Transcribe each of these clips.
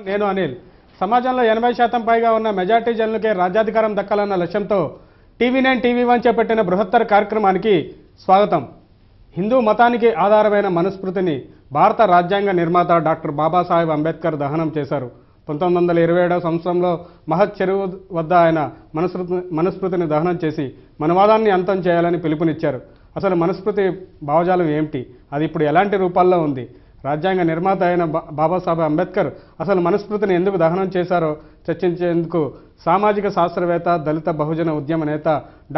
నేను అనిల్. సమాజంలో 80% పైగా ఉన్న మెజార్టీ జనులకే రాజ్యాధికారం దక్కాలన్న లక్ష్యంతో టీవీ9 టీవీ1 చేపట్టిన బృహత్తర కార్యక్రమానికి స్వాగతం. హిందూ మతానికి ఆధారమైన మనుస్మృతిని భారత రాజ్యాంగ నిర్మాత డాక్టర్ బాబాసాహెబ్ అంబేద్కర్ దహనం చేశారు. 1927 సంవత్సరంలో మహత్ చెరువు వద్ద ఆయన మనుస్మృతిని దహనం చేసి మనవాదాన్ని అంతం చేయాలని పిలుపునిచ్చారు. అసలు మనుస్మృతి భావజాలం ఏమిటి, అది ఇప్పుడు ఎలాంటి రూపాల్లో ఉంది, రాజ్యాంగ నిర్మాత అయిన బాబాసాహెబ్ అంబేద్కర్ అసలు మనుస్మృతిని ఎందుకు దహనం చేశారో చర్చించేందుకు సామాజిక శాస్త్రవేత్త, దళిత బహుజన ఉద్యమ నేత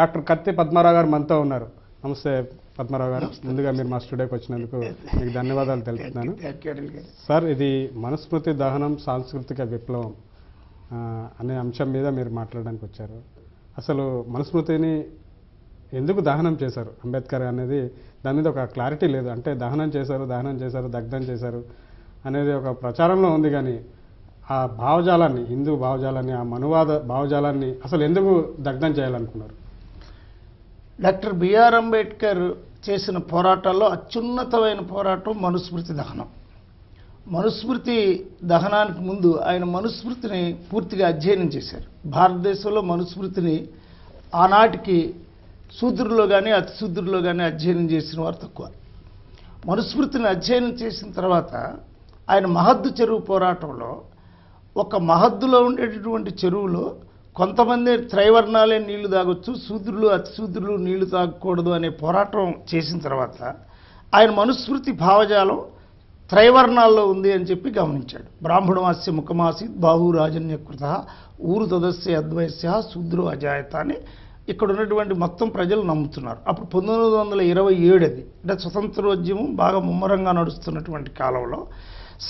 డాక్టర్ కత్తి పద్మారావు గారు మనతో ఉన్నారు. నమస్తే పద్మారావు గారు, ముందుగా మీరు మా స్టూడియోకి వచ్చినందుకు మీకు ధన్యవాదాలు తెలుపుతున్నాను. సార్, ఇది మనుస్మృతి దహనం సాంస్కృతిక విప్లవం అనే అంశం మీద మీరు మాట్లాడడానికి వచ్చారు. అసలు మనుస్మృతిని ఎందుకు దహనం చేశారు అంబేద్కర్ అనేది దాని మీద ఒక క్లారిటీ లేదు. అంటే దహనం చేశారు, దగ్ధం చేశారు అనేది ఒక ప్రచారంలో ఉంది, కానీ ఆ భావజాలాన్ని, హిందూ భావజాలాన్ని, ఆ మనువాద భావజాలాన్ని అసలు ఎందుకు దగ్ధం చేయాలనుకున్నారు? డాక్టర్ బిఆర్ అంబేద్కర్ చేసిన పోరాటాల్లో అత్యున్నతమైన పోరాటం మనుస్మృతి దహనం. మనుస్మృతి దహనానికి ముందు ఆయన మనుస్మృతిని పూర్తిగా అధ్యయనం చేశారు. భారతదేశంలో మనుస్మృతిని ఆనాటికి శూద్రుల్లో కానీ అతి శూద్రుల్లో కానీ అధ్యయనం చేసిన వారు తక్కువ. మనుస్మృతిని అధ్యయనం చేసిన తర్వాత ఆయన మహద్దు చెరువు పోరాటంలో ఒక మహద్దులో ఉండేటటువంటి చెరువులో కొంతమంది త్రైవర్ణాలే నీళ్లు తాగొచ్చు, శూద్రులు అతి శూద్రులు నీళ్లు తాగకూడదు అనే పోరాటం చేసిన తర్వాత ఆయన మనుస్మృతి భావజాలం త్రైవర్ణాల్లో ఉంది అని చెప్పి గమనించాడు. బ్రాహ్మణమాస్య ముఖమాసి బాహు రాజన్యకృత ఊరు తదస్య అద్వైస్య శూద్రో అజాయత అని ఇక్కడ ఉన్నటువంటి మొత్తం ప్రజలు నమ్ముతున్నారు. అప్పుడు 1927 అది, అంటే స్వతంత్రోద్యమం బాగా ముమ్మరంగా నడుస్తున్నటువంటి కాలంలో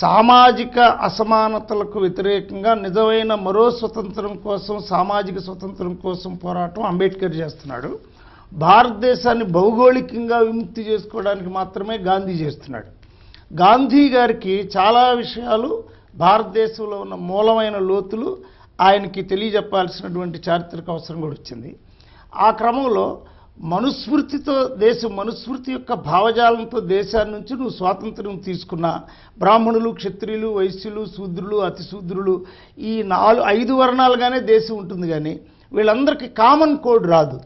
సామాజిక అసమానతలకు వ్యతిరేకంగా నిజమైన మరో స్వతంత్రం కోసం, సామాజిక స్వతంత్రం కోసం పోరాటం అంబేద్కర్ చేస్తున్నాడు. భారతదేశాన్ని భౌగోళికంగా విముక్తి చేసుకోవడానికి మాత్రమే గాంధీ చేస్తున్నాడు. గాంధీ గారికి చాలా విషయాలు, భారతదేశంలో ఉన్న మూలమైన లోతులు ఆయనకి తెలియజెప్పాల్సినటువంటి చారిత్రక అవసరం కూడా వచ్చింది. ఆ క్రమంలో మనుస్మృతితో మనుస్మృతి యొక్క భావజాలంతో దేశాన్ని నుంచి నువ్వు స్వాతంత్ర్యం తీసుకున్న బ్రాహ్మణులు, క్షత్రియులు, వైశ్యులు, శూద్రులు, అతి శూద్రులు, ఈ 5 వర్ణాలుగానే దేశం ఉంటుంది, కానీ వీళ్ళందరికీ కామన్ కోడ్ రాదు.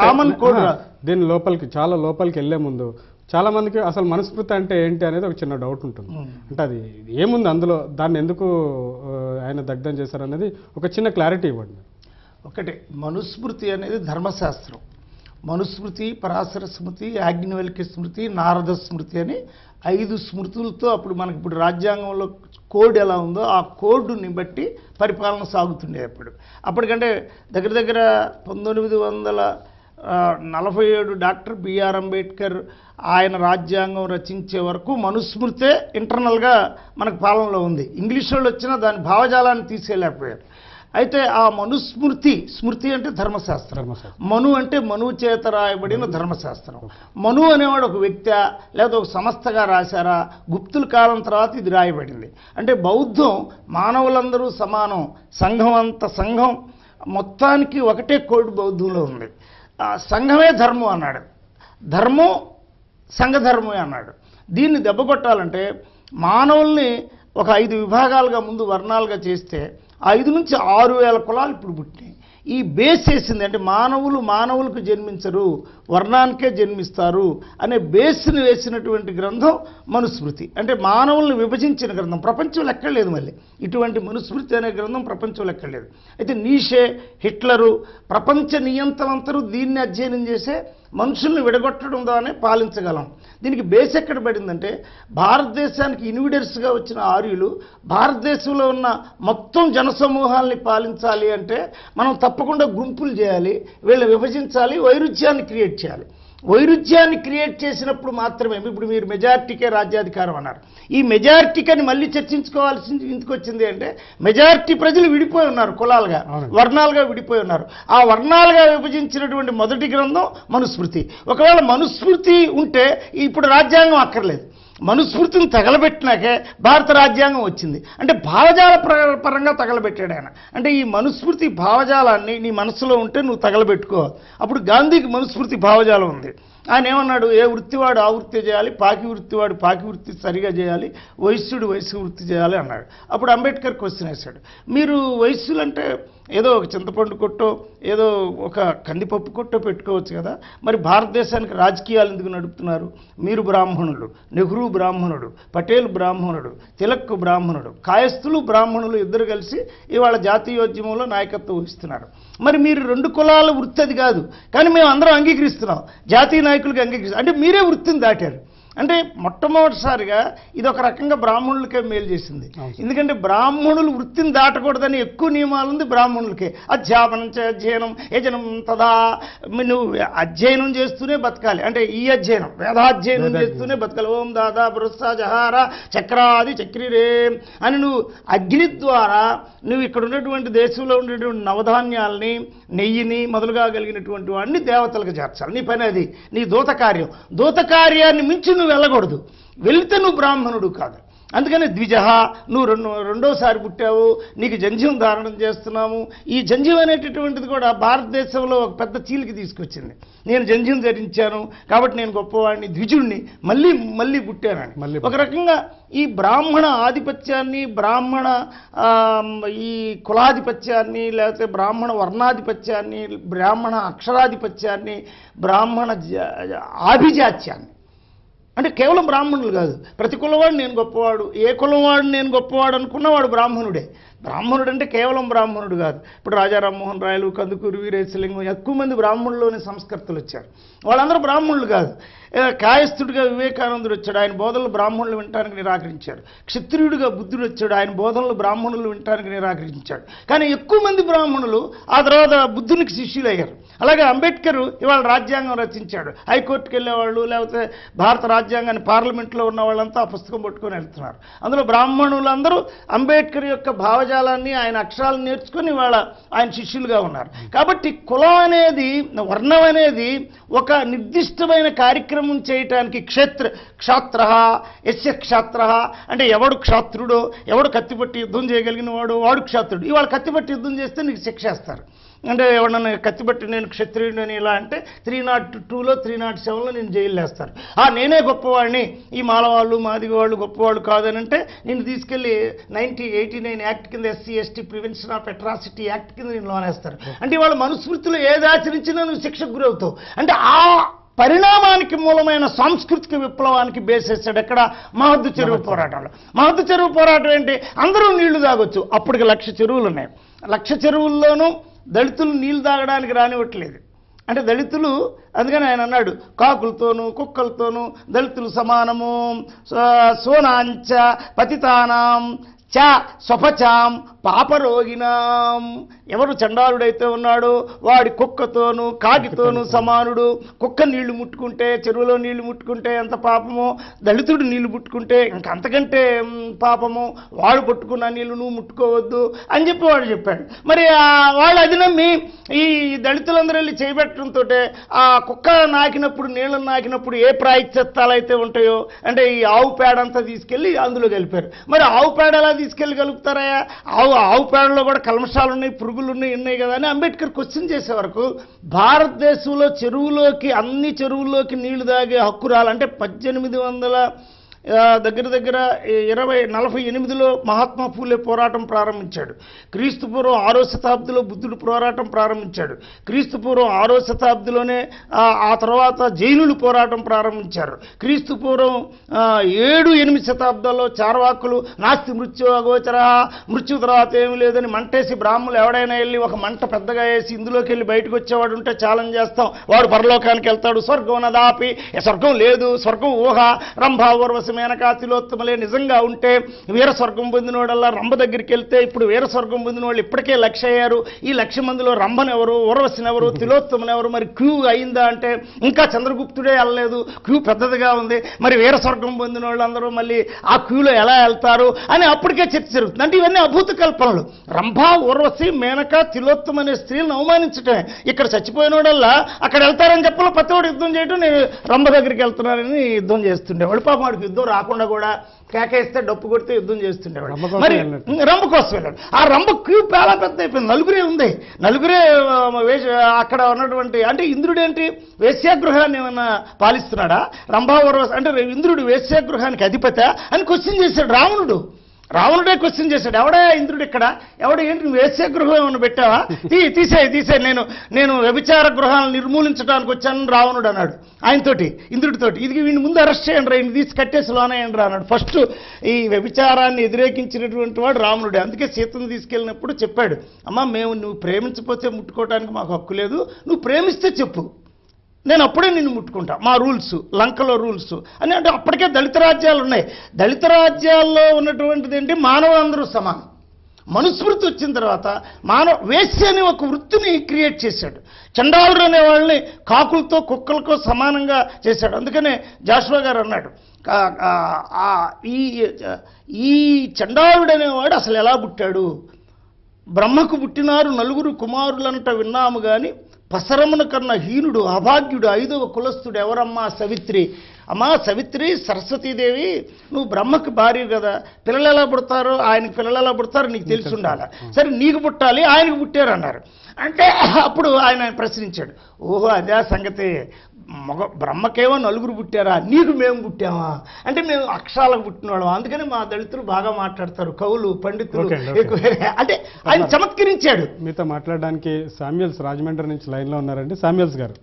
కామన్ కోడ్ రాదు. దీని లోపలికి, చాలా లోపలికి వెళ్లే ముందు చాలా మందికి అసలు మనుస్మృతి అంటే ఏంటి అనేది ఒక చిన్న డౌట్ ఉంటుంది. అంటే అది ఏముంది అందులో, దాన్ని ఎందుకు ఆయన దగ్ధం చేశారనేది ఒక చిన్న క్లారిటీ ఇవ్వండి. ఒకటే, మనుస్మృతి అనేది ధర్మశాస్త్రం. మనుస్మృతి, పరాశర స్మృతి, యాజ్ఞవల్క్య స్మృతి, నారద స్మృతి అని 5 స్మృతులతో అప్పుడు మనకి ఇప్పుడు రాజ్యాంగంలో కోడ్ ఎలా ఉందో ఆ కోడ్ని బట్టి పరిపాలన సాగుతుండే. అప్పటికంటే దగ్గర 1947 డాక్టర్ బిఆర్ అంబేద్కర్ ఆయన రాజ్యాంగం రచించే వరకు మనుస్మృతే ఇంటర్నల్గా మనకు పాలనలో ఉంది. ఇంగ్లీష్ వాళ్ళు వచ్చినా దాని భావజాలాన్ని తీసేయలేకపోయారు. అయితే ఆ మనుస్మృతి, స్మృతి అంటే ధర్మశాస్త్రం, మను అంటే మనువు చేత రాయబడిన ధర్మశాస్త్రం. మను అనేవాడు ఒక వ్యక్తి లేదా ఒక సంస్థగా రాశారా, గుప్తుల కాలం తర్వాత ఇది రాయబడింది. అంటే బౌద్ధం మానవులందరూ సమానం, సంఘం అంత సంఘం మొత్తానికి ఒకటే కోడ్ బౌద్ధంలో ఉంది. సంఘమే ధర్మం అన్నాడు, ధర్మం సంఘధర్మమే అన్నాడు. దీన్ని దెబ్బకొట్టాలంటే మానవుల్ని ఒక 5 విభాగాలుగా ముందు వర్ణాలుగా చేస్తే 5 నుంచి 6,000 కులాలు ఇప్పుడు పుట్టినాయి. ఈ బేస్ చేసింది అంటే మానవులకు జన్మించరు, వర్ణానికే జన్మిస్తారు అనే బేస్ని వేసినటువంటి గ్రంథం మనుస్మృతి. అంటే మానవుల్ని విభజించిన గ్రంథం, ప్రపంచంలో ఎక్కడలేదు. మళ్ళీ ఇటువంటి మనుస్మృతి అనే గ్రంథం ప్రపంచంలో ఎక్కడలేదు. అయితే నీషే, హిట్లరు, ప్రపంచ నియంత్రణంతరూ దీన్ని అధ్యయనం చేసే మనుషుల్ని విడగొట్టడం ద్వారానే పాలించగలం. దీనికి బేస్ ఎక్కడ పడిందంటే భారతదేశానికి ఇన్విడర్స్గా వచ్చిన ఆర్యులు భారతదేశంలో ఉన్న మొత్తం జనసమూహాల్ని పాలించాలి అంటే మనం తప్పకుండా గుంపులు చేయాలి, వీళ్ళని విభజించాలి, వైరుధ్యాన్ని క్రియేట్ చేయాలి. వైరుధ్యాన్ని క్రియేట్ చేసినప్పుడు మాత్రమే, ఇప్పుడు మీరు మెజారిటీకే రాజ్యాధికారం అన్నారు, ఈ మెజారిటీకని మళ్ళీ చర్చించుకోవాల్సి ఎందుకు వచ్చింది అంటే మెజారిటీ ప్రజలు విడిపోయి ఉన్నారు, కులాలుగా వర్ణాలుగా విడిపోయి ఉన్నారు. ఆ వర్ణాలుగా విభజించినటువంటి మొదటి గ్రంథం మనుస్మృతి. ఒకవేళ మనుస్మృతి ఉంటే ఇప్పుడు రాజ్యాంగం అక్కర్లేదు. మనుస్మృతిని తగలబెట్టినాకే భారత రాజ్యాంగం వచ్చింది. అంటే భావజాల పరంగా తగలబెట్టాడు ఆయన. అంటే ఈ మనుస్మృతి భావజాలాన్ని నీ మనసులో ఉంటే నువ్వు తగలబెట్టుకో. అప్పుడు గాంధీకి మనుస్మృతి భావజాలం ఉంది. ఆయన ఏమన్నాడు, ఏ వృత్తివాడు ఆ వృత్తి చేయాలి, పాకి వృత్తివాడు పాకి వృత్తి సరిగా చేయాలి, వైశ్యుడు వైశ్య వృత్తి చేయాలి అన్నాడు. అప్పుడు అంబేద్కర్ క్వశ్చన్ వేశాడు, మీరు వైశ్యులు అంటే ఏదో ఒక చింతపండు కొట్టో ఏదో ఒక కందిపప్పు కొట్టో పెట్టుకోవచ్చు కదా, మరి భారతదేశానికి రాజకీయాలు ఎందుకు నడుపుతున్నారు? మీరు బ్రాహ్మణులు, నెహ్రూ బ్రాహ్మణుడు, పటేల్ బ్రాహ్మణుడు, తిలక్ బ్రాహ్మణుడు, కాయస్థులు బ్రాహ్మణులు ఇద్దరు కలిసి ఇవాళ జాతీయోద్యమంలో నాయకత్వం వహిస్తున్నారు. మరి మీరు రెండు కులాల వృత్తి అది కాదు, కానీ మేము అందరం అంగీకరిస్తున్నాం, జాతీయ నాయకులకి అంగీకరిస్తాం అంటే మీరే వృత్తిని దాటారు. అంటే మొట్టమొదటిసారిగా ఇది ఒక రకంగా బ్రాహ్మణులకే మేలు చేసింది. ఎందుకంటే బ్రాహ్మణులు వృత్తిని దాటకూడదని ఎక్కువ నియమాలు ఉంది బ్రాహ్మణులకే. అధ్యాపనం అధ్యయనం యజనం తదా, నువ్వు అధ్యయనం చేస్తూనే బతకాలి, అంటే ఈ అధ్యయనం వేదాధ్యయనం చేస్తూనే బతకాలి. ఓం దాదా బృత్స జహార చక్రాది చక్రిరే అని నువ్వు అగ్ని ద్వారా నువ్వు ఇక్కడ ఉన్నటువంటి దేశంలో ఉండేటువంటి నవధాన్యాలని నెయ్యిని మొదలుగా కలిగినటువంటి వాడిని దేవతలకు చేర్చాలి. నీ పని అది, నీ దూతకార్యం. దూతకార్యాన్ని మించి నువ్వు వెళ్ళకూడదు, వెళితే నువ్వు బ్రాహ్మణుడు కాదు. అందుకని ద్విజహ, నువ్వు రెండోసారి పుట్టావు, నీకు జంధ్యం ధారణం చేస్తున్నాము. ఈ జంధ్యం అనేటటువంటిది కూడా భారతదేశంలో ఒక పెద్ద చీలికి తీసుకొచ్చింది. నేను జంధ్యం ధరించాను కాబట్టి నేను గొప్పవాడిని, ద్విజుడిని, మళ్ళీ పుట్టానని. ఒక రకంగా ఈ బ్రాహ్మణ ఆధిపత్యాన్ని, బ్రాహ్మణ ఈ కులాధిపత్యాన్ని, లేకపోతే బ్రాహ్మణ వర్ణాధిపత్యాన్ని, బ్రాహ్మణ అక్షరాధిపత్యాన్ని, బ్రాహ్మణ ఆభిజాత్యాన్ని, అంటే కేవలం బ్రాహ్మణులు కాదు, ప్రతి కులవాడు నేను గొప్పవాడు, ఏ కులవాడు నేను గొప్పవాడు అనుకున్నవాడు బ్రాహ్మణుడే. బ్రాహ్మణుడు అంటే కేవలం బ్రాహ్మణుడు కాదు. ఇప్పుడు రాజా రామ్మోహన్ రాయలు, కందుకూరి వీరేశలింగం, ఎక్కువ మంది బ్రాహ్మణుల్లోని సంస్కర్తలు వచ్చారు. వాళ్ళందరూ బ్రాహ్మణులు కాదు. కాయస్థుడిగా వివేకానందుడు వచ్చాడు, ఆయన బోధనలు బ్రాహ్మణులు వినటానికి నిరాకరించాడు. క్షత్రియుడిగా బుద్ధుడు వచ్చాడు, ఆయన బోధనలు బ్రాహ్మణులు వినటానికి నిరాకరించాడు. కానీ ఎక్కువ మంది బ్రాహ్మణులు ఆ తర్వాత బుద్ధునికి శిష్యులయ్యారు. అలాగే అంబేద్కర్ ఇవాళ రాజ్యాంగం రచించాడు. హైకోర్టుకి వెళ్ళేవాళ్ళు, లేకపోతే భారత రాజ్యాంగాన్ని పార్లమెంట్లో ఉన్న వాళ్ళంతా ఆ పుస్తకం పట్టుకొని వెళ్తున్నారు. అందులో బ్రాహ్మణులందరూ అంబేద్కర్ యొక్క భావజాలాన్ని, ఆయన అక్షరాలను నేర్చుకొని వాళ్ళ ఆయన శిష్యులుగా ఉన్నారు. కాబట్టి కులం అనేది, వర్ణం అనేది ఒక నిర్దిష్టమైన కార్యక్రమం చేయటానికి క్షాత్ర యస్య క్షాత్ర అంటే ఎవడు క్షాత్రుడో, ఎవడు కత్తిపట్టి యుద్ధం చేయగలిగిన వాడు క్షాత్రుడు. ఇవాళ కత్తిపట్టి యుద్ధం చేస్తే నీకు శిక్షేస్తారు. అంటే ఎవడన్నా కత్తిపట్టి నేను క్షత్రియుడిని ఇలా అంటే 302లో 307లో నేను జైలు వేస్తారు. నేనే గొప్పవాడిని, ఈ మాలవాళ్ళు మాదిగ వాళ్ళు గొప్పవాళ్ళు కాదని అంటే నేను తీసుకెళ్ళి 1989 యాక్ట్ కింద SC ST prevention of atrocity act కింద నేను లోనేస్తారు. అంటే వాళ్ళ మనుస్మృతిలో ఏది ఆచరించినా నువ్వు శిక్షకు గురవుతావు. అంటే ఆ పరిణామానికి మూలమైన సాంస్కృతిక విప్లవానికి బేసేసాడు ఎక్కడ? మహద్దు చెరువు పోరాటంలో. మహద్దు చెరువు పోరాటం ఏంటి? అందరూ నీళ్లు తాగొచ్చు. అప్పటికి 1,00,000 చెరువులు ఉన్నాయి. 1,00,000 చెరువుల్లోనూ దళితులు నీళ్లు తాగడానికి రానివ్వట్లేదు. అంటే దళితులు, అందుకని ఆయన అన్నాడు, కాకులతోనూ కుక్కలతోనూ దళితులు సమానము, సోనాంచ పతితానాం చ స్వపచాం పాపరోగినాం. ఎవరు చండాలుడైతే ఉన్నాడో వాడి కుక్కతోనూ కాకితోనూ సమానుడు. కుక్క నీళ్లు ముట్టుకుంటే, చెరువులో నీళ్లు ముట్టుకుంటే ఎంత పాపమో, దళితుడు నీళ్లు ముట్టుకుంటే ఇంకంతకంటే పాపము, వాడు పట్టుకున్న నీళ్లు నువ్వు ముట్టుకోవద్దు అని చెప్పి వాడు చెప్పాడు. మరి వాళ్ళు అది నమ్మి ఈ దళితులందరూ వెళ్ళి చేయబెట్టడంతో ఆ కుక్క నాకినప్పుడు, నీళ్ళను నాకినప్పుడు ఏ ప్రాయశ్చిత్తాలు అయితే ఉంటాయో, అంటే ఈ ఆవు పేడ అంతా తీసుకెళ్ళి అందులో కలిపారు. మరి ఆవు పేడ ఎలా తీసుకెళ్ళి కలుపుతారా? ఆవు పేడలో కూడా కల్మషాలు ఉన్నాయి, పురుగులు ఉన్నాయి కదా అని అంబేద్కర్ క్వశ్చన్ చేసే వరకు భారతదేశంలో చెరువులోకి, అన్ని చెరువుల్లోకి నీళ్లు తాగే హక్కు రాలంటే 1800 దగ్గర 48లో మహాత్మా ఫూలే పోరాటం ప్రారంభించాడు. క్రీస్తుపూర్వం 6వ శతాబ్దిలో బుద్ధుడు పోరాటం ప్రారంభించాడు. క్రీస్తుపూర్వం 6వ శతాబ్దిలోనే ఆ తర్వాత జైనులు పోరాటం ప్రారంభించారు. క్రీస్తుపూర్వం 7-8 శతాబ్దాల్లో చార్వాకులు నాస్తి మృత్యు అగోచర, మృత్యు తర్వాత ఏమి లేదని మంటేసి బ్రాహ్మణులు ఎవడైనా వెళ్ళి ఒక మంట పెద్దగా వేసి ఇందులోకి వెళ్ళి బయటకు వచ్చేవాడు ఉంటే ఛాలెంజ్ చేస్తాం, వాడు పరలోకానికి వెళ్తాడు. స్వర్గం నదాపి, స్వర్గం లేదు, స్వర్గం ఊహ, రంభా ఊర్వశి మేనకా తిలోత్తమలే నిజంగా ఉంటే వీర స్వర్గం పొందినోడల్లా రంభ దగ్గరికి వెళ్తే ఇప్పుడు వీర స్వర్గం పొందిన వాళ్ళు ఇప్పటికే 1,00,000 అయ్యారు. ఈ 1,00,000 మందిలో రంభనెవరు, ఊర్వశినెవరు, తిలోత్తమనెవరు? మరి క్యూ అయిందా అంటే ఇంకా చంద్రగుప్తుడే వెళ్ళలేదు, క్యూ పెద్దదిగా ఉంది. మరి వీర స్వర్గం పొందిన వాళ్ళందరూ మళ్ళీ ఆ క్యూలో ఎలా వెళ్తారు అని అప్పటికే చర్చ జరుగుతుంది. అంటే ఇవన్నీ అభూత కల్పనలు. రంభ, ఊర్వశి, మేనక, తిలోత్తమ అనే స్త్రీలను అవమానించటమే. ఇక్కడ చచ్చిపోయినోడల్లా అక్కడ వెళ్తారని చెప్పలో ప్రతివాడు యుద్ధం చేయడం, నేను రంభ దగ్గరికి వెళ్తున్నానని యుద్ధం చేస్తుండేవాడు. పాపం వాడికి యుద్ధం యుద్ధం రాకుండా కూడా కేకేస్తే డప్పు కొడితే యుద్ధం చేస్తుండేవాడు. రంభ కోసం మరి వెళ్ళినట్టు. రంభ కోసం వెళ్ళాడు. ఆ రంభ క్యూ చాలా పెద్ద అయిపోయింది. నలుగురే ఉంది, నలుగురే అక్కడ ఉన్నటువంటి, అంటే ఇంద్రుడు ఏంటి వేశ్యాగృహాన్ని ఏమన్నా పాలిస్తున్నాడా? రంభావరవస్ అంటే ఇంద్రుడు వేశ్యాగృహానికి అధిపత అని క్వశ్చన్ చేశాడు రావణుడే క్వశ్చన్ చేశాడు. ఎవడా ఇంద్రుడు ఇక్కడ, ఎవడు ఏంటి నువ్వు వేశ్యాగృహం ఏమన్నా పెట్టావా? తీసే నేను వ్యభిచార గృహాలను నిర్మూలించడానికి వచ్చాను రావణుడు అన్నాడు ఆయనతోటి, ఇంద్రుడితోటి. ఇది వీడిని ముందు అరెస్ట్ చేయండి రా, ఈయన తీసి కట్టేసి లోనేయండి రా అన్నాడు. ఫస్ట్ ఈ వ్యభిచారాన్ని వ్యతిరేకించినటువంటి వాడు రావణుడే. అందుకే సీతను తీసుకెళ్ళినప్పుడు చెప్పాడు, అమ్మా మేము నువ్వు ప్రేమించకపోతే ముట్టుకోవడానికి మాకు హక్కు లేదు, నువ్వు ప్రేమిస్తే చెప్పు, నేను అప్పుడే నిన్ను ముట్టుకుంటా, మా రూల్స్ లంకలో రూల్స్ అని. అంటే అప్పటికే దళిత రాజ్యాలు ఉన్నాయి. దళిత రాజ్యాల్లో ఉన్నటువంటిది ఏంటి, మానవులందరూ సమానం. మనుస్మృతి వచ్చిన తర్వాత వేశ్య అనే ఒక వృత్తిని క్రియేట్ చేశాడు. చండాలుడు అనే వాళ్ళని కాకులతో కుక్కలతో సమానంగా చేశాడు. అందుకనే జాషువా గారు అన్నాడు, ఈ చండాలుడు అనేవాడు అసలు ఎలా పుట్టాడు? బ్రహ్మకు పుట్టినారు నలుగురు కుమారులంట విన్నాము కానీ పసరమున కన్నా హీనుడు అభాగ్యుడు 5వ కులస్థుడు ఎవరమ్మా? సవిత్రి. అమ్మా సవిత్రి, సరస్వతీదేవి, నువ్వు బ్రహ్మకు భార్య కదా, పిల్లలు ఎలా పుడతారో, ఆయనకు పిల్లలు ఎలా పుడతారో నీకు తెలిసి ఉండాలి. సరే నీకు పుట్టాలి, ఆయనకు పుట్టారు అన్నారు. అంటే అప్పుడు ఆయన ప్రశ్నించాడు, ఓహో అదే సంగతి, బ్రహ్మకేమో నలుగురు పుట్టారా, నీకు మేము పుట్టామా? అంటే మేము అక్షరాలకు పుట్టినవాళ్ళం, అందుకని మా దళితులు బాగా మాట్లాడతారు, కవులు పండితులు ఎక్కువ. అంటే ఆయన చమత్కరించాడు. మీతో మాట్లాడడానికి శామ్యూల్స్ రాజమండ్రి నుంచి లైన్లో ఉన్నారండి. శామ్యూల్స్ గారు